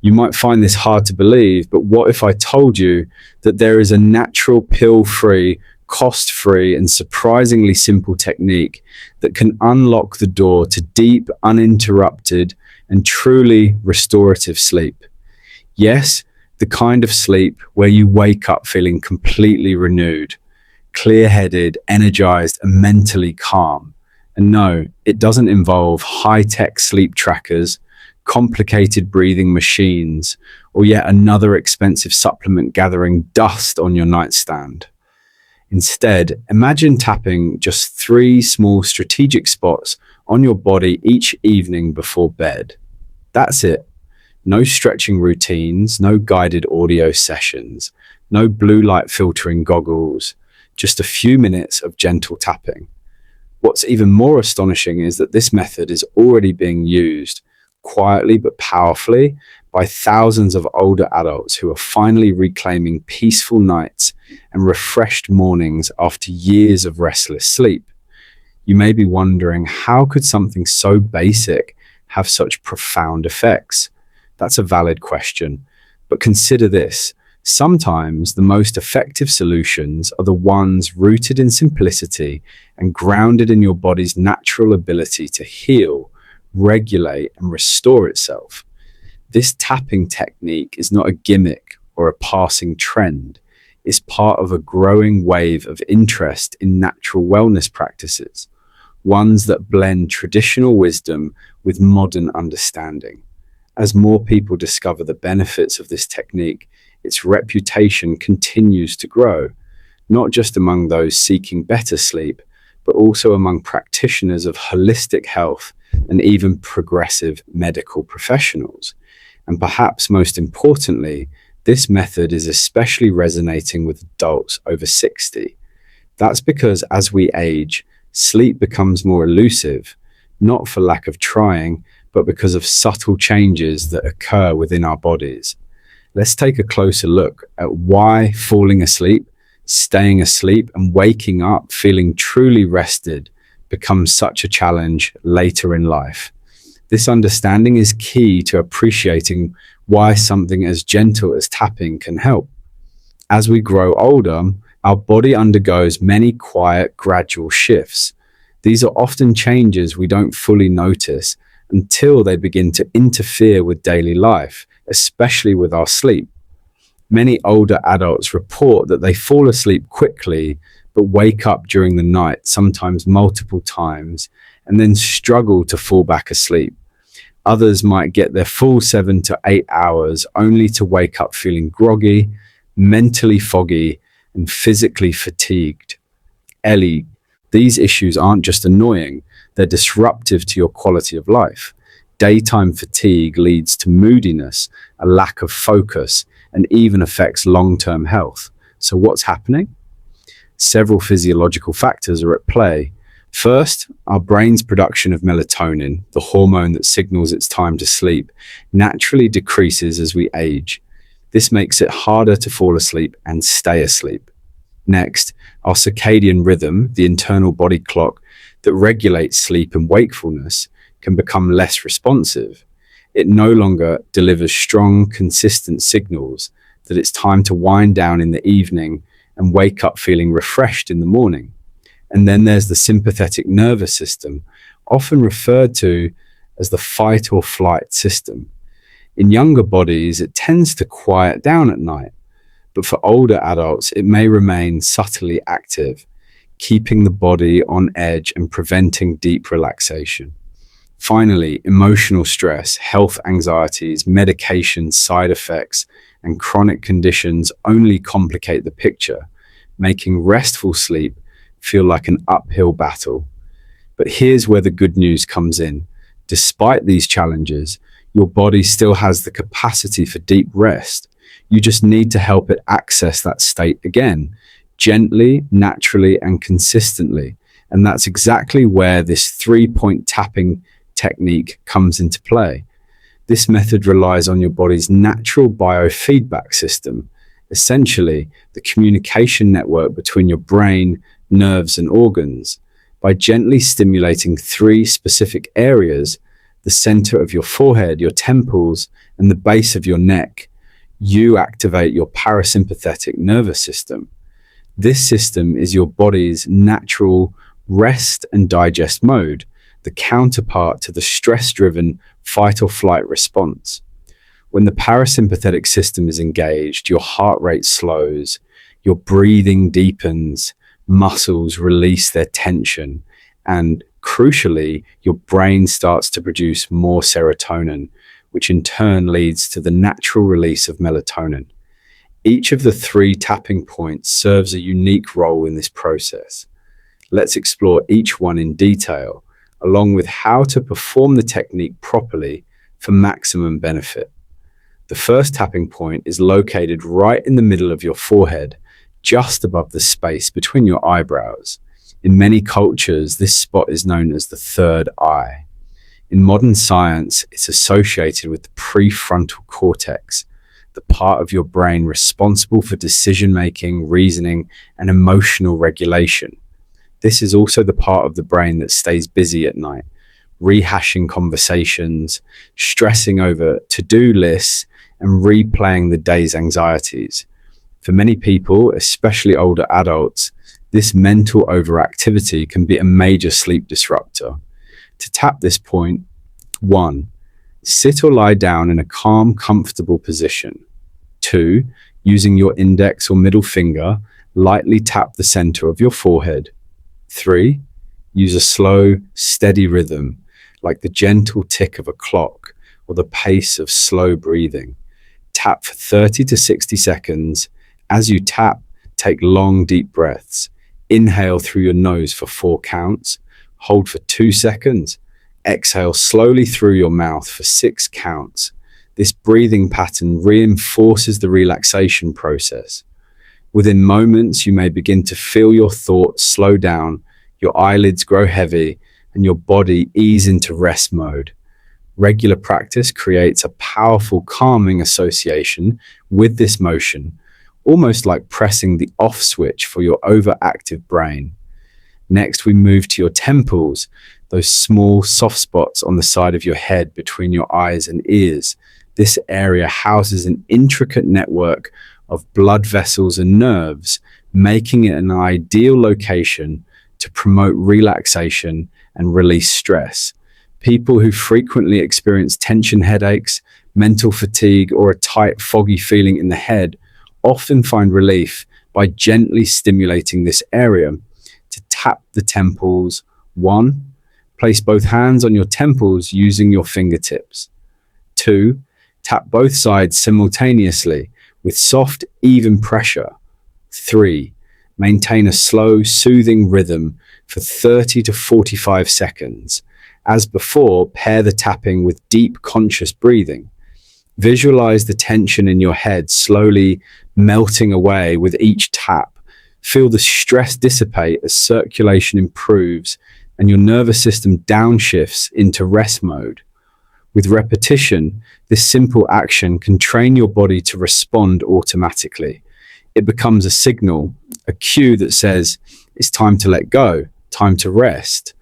You might find this hard to believe, but what if I told you that there is a natural pill-free, cost-free, and surprisingly simple technique that can unlock the door to deep, uninterrupted, and truly restorative sleep? Yes, the kind of sleep where you wake up feeling completely renewed, clear-headed, energized, and mentally calm. And no, it doesn't involve high-tech sleep trackers, complicated breathing machines, or yet another expensive supplement gathering dust on your nightstand. Instead, imagine tapping just 3 small strategic spots on your body each evening before bed. That's it. No stretching routines, no guided audio sessions, no blue light filtering goggles, just a few minutes of gentle tapping. What's even more astonishing is that this method is already being used quietly but powerfully by thousands of older adults who are finally reclaiming peaceful nights and refreshed mornings after years of restless sleep. You may be wondering, how could something so basic have such profound effects? That's a valid question, but consider this. Sometimes the most effective solutions are the ones rooted in simplicity and grounded in your body's natural ability to heal, regulate, and restore itself. This tapping technique is not a gimmick or a passing trend. It's part of a growing wave of interest in natural wellness practices, ones that blend traditional wisdom with modern understanding. As more people discover the benefits of this technique, its reputation continues to grow, not just among those seeking better sleep, but also among practitioners of holistic health and even progressive medical professionals. And perhaps most importantly, this method is especially resonating with adults over 60. That's because as we age, sleep becomes more elusive, not for lack of trying, but because of subtle changes that occur within our bodies. Let's take a closer look at why falling asleep, staying asleep, and waking up feeling truly rested becomes such a challenge later in life. This understanding is key to appreciating why something as gentle as tapping can help. As we grow older, our body undergoes many quiet, gradual shifts. These are often changes we don't fully notice until they begin to interfere with daily life, especially with our sleep. Many older adults report that they fall asleep quickly but wake up during the night, sometimes multiple times, and then struggle to fall back asleep. Others might get their full 7 to 8 hours only to wake up feeling groggy, mentally foggy, and physically fatigued. Ellie, these issues aren't just annoying, they're disruptive to your quality of life. Daytime fatigue leads to moodiness, a lack of focus, and even affects long-term health. So what's happening? Several physiological factors are at play. First, our brain's production of melatonin, the hormone that signals it's time to sleep, naturally decreases as we age. This makes it harder to fall asleep and stay asleep. Next, our circadian rhythm, the internal body clock that regulates sleep and wakefulness, can become less responsive. It no longer delivers strong, consistent signals that it's time to wind down in the evening and wake up feeling refreshed in the morning. And then there's the sympathetic nervous system, often referred to as the fight or flight system. In younger bodies, it tends to quiet down at night, but for older adults, it may remain subtly active, keeping the body on edge and preventing deep relaxation. Finally, emotional stress, health anxieties, medication side effects, and chronic conditions only complicate the picture, making restful sleep feel like an uphill battle. But here's where the good news comes in. Despite these challenges, your body still has the capacity for deep rest. You just need to help it access that state again, gently, naturally, and consistently. And that's exactly where this 3-point tapping technique comes into play. This method relies on your body's natural biofeedback system, essentially the communication network between your brain, nerves, and organs. By gently stimulating 3 specific areas, the center of your forehead, your temples, and the base of your neck, you activate your parasympathetic nervous system. This system is your body's natural rest and digest mode, the counterpart to the stress-driven fight or flight response. When the parasympathetic system is engaged, your heart rate slows, your breathing deepens, muscles release their tension, and crucially, your brain starts to produce more serotonin, which in turn leads to the natural release of melatonin. Each of the three tapping points serves a unique role in this process. Let's explore each one in detail, along with how to perform the technique properly for maximum benefit. The first tapping point is located right in the middle of your forehead, just above the space between your eyebrows. In many cultures, this spot is known as the third eye. In modern science, it's associated with the prefrontal cortex, the part of your brain responsible for decision-making, reasoning, and emotional regulation. This is also the part of the brain that stays busy at night, rehashing conversations, stressing over to-do lists, and replaying the day's anxieties. For many people, especially older adults, this mental overactivity can be a major sleep disruptor. To tap this point, 1. Sit or lie down in a calm, comfortable position. 2. Using your index or middle finger, lightly tap the center of your forehead. 3. Use a slow, steady rhythm, like the gentle tick of a clock or the pace of slow breathing. Tap for 30 to 60 seconds. As you tap, take long, deep breaths. Inhale through your nose for 4 counts. Hold for 2 seconds. Exhale slowly through your mouth for 6 counts. This breathing pattern reinforces the relaxation process. Within moments, you may begin to feel your thoughts slow down, your eyelids grow heavy, and your body ease into rest mode. Regular practice creates a powerful calming association with this motion, almost like pressing the off switch for your overactive brain. Next, we move to your temples, those small soft spots on the side of your head between your eyes and ears. This area houses an intricate network of blood vessels and nerves, making it an ideal location to promote relaxation and release stress. People who frequently experience tension headaches, mental fatigue, or a tight, foggy feeling in the head often find relief by gently stimulating this area. To tap the temples, 1. Place both hands on your temples using your fingertips. 2. Tap both sides simultaneously with soft, even pressure. 3. Maintain a slow, soothing rhythm for 30 to 45 seconds. As before, pair the tapping with deep, conscious breathing. Visualize the tension in your head slowly melting away with each tap. Feel the stress dissipate as circulation improves and your nervous system downshifts into rest mode. With repetition, this simple action can train your body to respond automatically. It becomes a signal, a cue that says, it's time to let go, time to rest.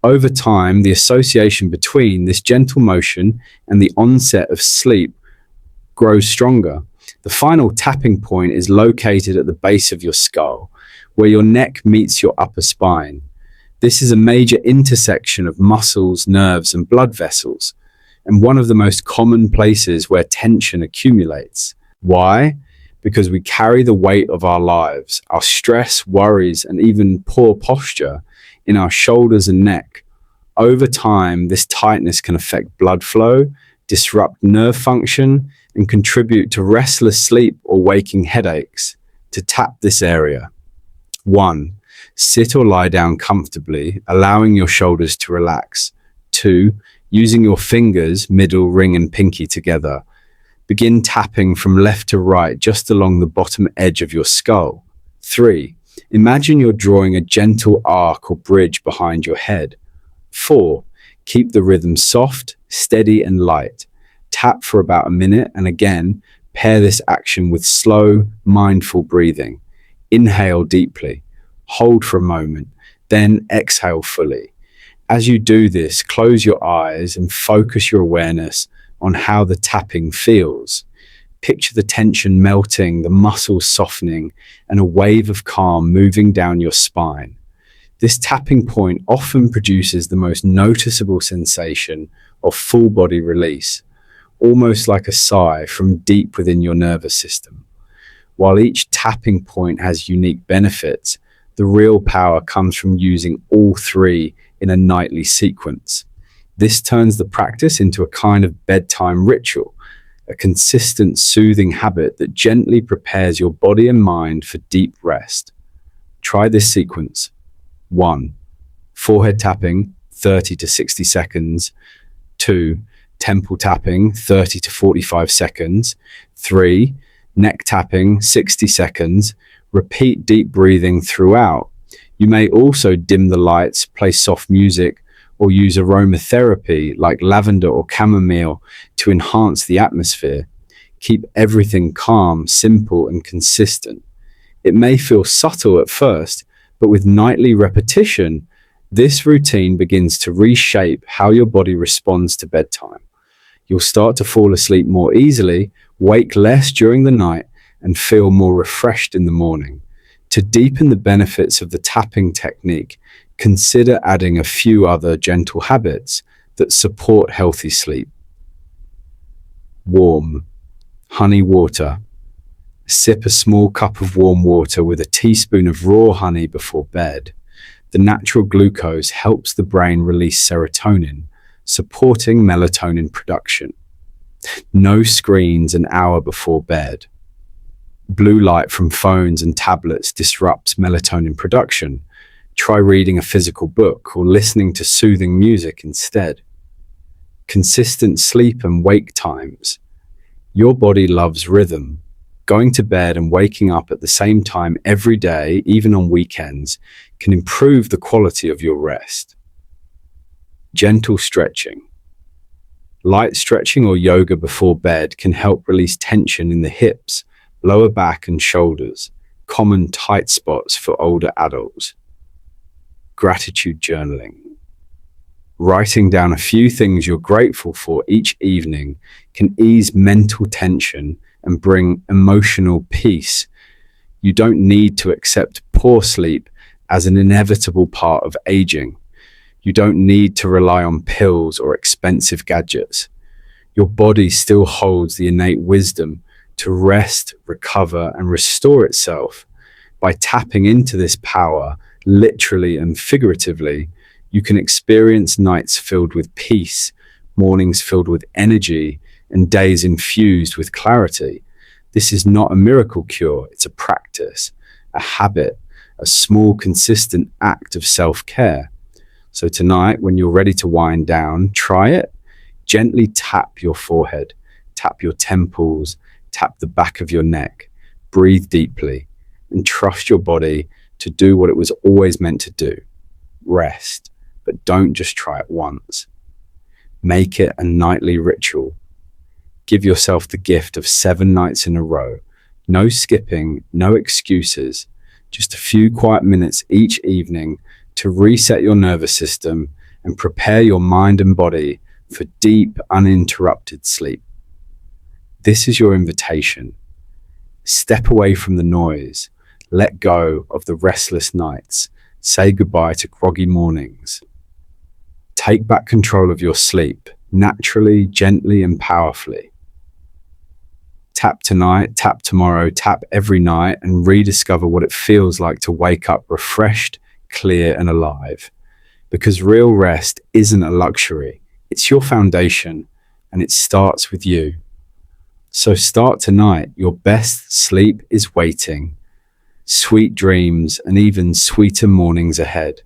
Over time, the association between this gentle motion and the onset of sleep grows stronger. The final tapping point is located at the base of your skull, where your neck meets your upper spine. This is a major intersection of muscles, nerves, and blood vessels, and one of the most common places where tension accumulates. Why? Because we carry the weight of our lives, our stress, worries, and even poor posture in our shoulders and neck. Over time, this tightness can affect blood flow, disrupt nerve function, and contribute to restless sleep or waking headaches. To tap this area, 1. Sit or lie down comfortably, allowing your shoulders to relax. 2. Using your fingers, middle, ring, and pinky together. Begin tapping from left to right, just along the bottom edge of your skull. 3. Imagine you're drawing a gentle arc or bridge behind your head. 4. Keep the rhythm soft, steady, and light. Tap for about a minute, and again, pair this action with slow, mindful breathing. Inhale deeply, hold for a moment, then exhale fully. As you do this, close your eyes and focus your awareness on how the tapping feels. Picture the tension melting, the muscles softening, and a wave of calm moving down your spine. This tapping point often produces the most noticeable sensation of full body release, almost like a sigh from deep within your nervous system. While each tapping point has unique benefits, the real power comes from using all three in a nightly sequence. This turns the practice into a kind of bedtime ritual, a consistent, soothing habit that gently prepares your body and mind for deep rest. Try this sequence. 1. Forehead tapping, 30 to 60 seconds. 2. Temple tapping, 30 to 45 seconds. 3. Neck tapping, 60 seconds. Repeat deep breathing throughout. You may also dim the lights, play soft music, or use aromatherapy like lavender or chamomile to enhance the atmosphere. Keep everything calm, simple, and consistent. It may feel subtle at first, but with nightly repetition, this routine begins to reshape how your body responds to bedtime. You'll start to fall asleep more easily, wake less during the night, and feel more refreshed in the morning. To deepen the benefits of the tapping technique, consider adding a few other gentle habits that support healthy sleep. Warm, honey water. Sip a small cup of warm water with a teaspoon of raw honey before bed. The natural glucose helps the brain release serotonin, supporting melatonin production. No screens an hour before bed. Blue light from phones and tablets disrupts melatonin production. Try reading a physical book or listening to soothing music instead. Consistent sleep and wake times. Your body loves rhythm. Going to bed and waking up at the same time every day, even on weekends, can improve the quality of your rest. Gentle stretching. Light stretching or yoga before bed can help release tension in the hips, lower back and shoulders, common tight spots for older adults. Gratitude journaling. Writing down a few things you're grateful for each evening can ease mental tension and bring emotional peace. You don't need to accept poor sleep as an inevitable part of aging. You don't need to rely on pills or expensive gadgets. Your body still holds the innate wisdom to rest, recover, and restore itself. By tapping into this power, literally and figuratively, you can experience nights filled with peace, mornings filled with energy, and days infused with clarity. This is not a miracle cure, it's a practice, a habit, a small, consistent act of self-care. So tonight, when you're ready to wind down, try it. Gently tap your forehead, tap your temples, tap the back of your neck. Breathe deeply and trust your body to do what it was always meant to do. Rest, but don't just try it once. Make it a nightly ritual. Give yourself the gift of 7 nights in a row. No skipping, no excuses. Just a few quiet minutes each evening to reset your nervous system and prepare your mind and body for deep, uninterrupted sleep. This is your invitation. Step away from the noise. Let go of the restless nights. Say goodbye to groggy mornings. Take back control of your sleep, naturally, gently, and powerfully. Tap tonight, tap tomorrow, tap every night, and rediscover what it feels like to wake up refreshed, clear, and alive. Because real rest isn't a luxury. It's your foundation, and it starts with you. So start tonight. Your best sleep is waiting. Sweet dreams and even sweeter mornings ahead.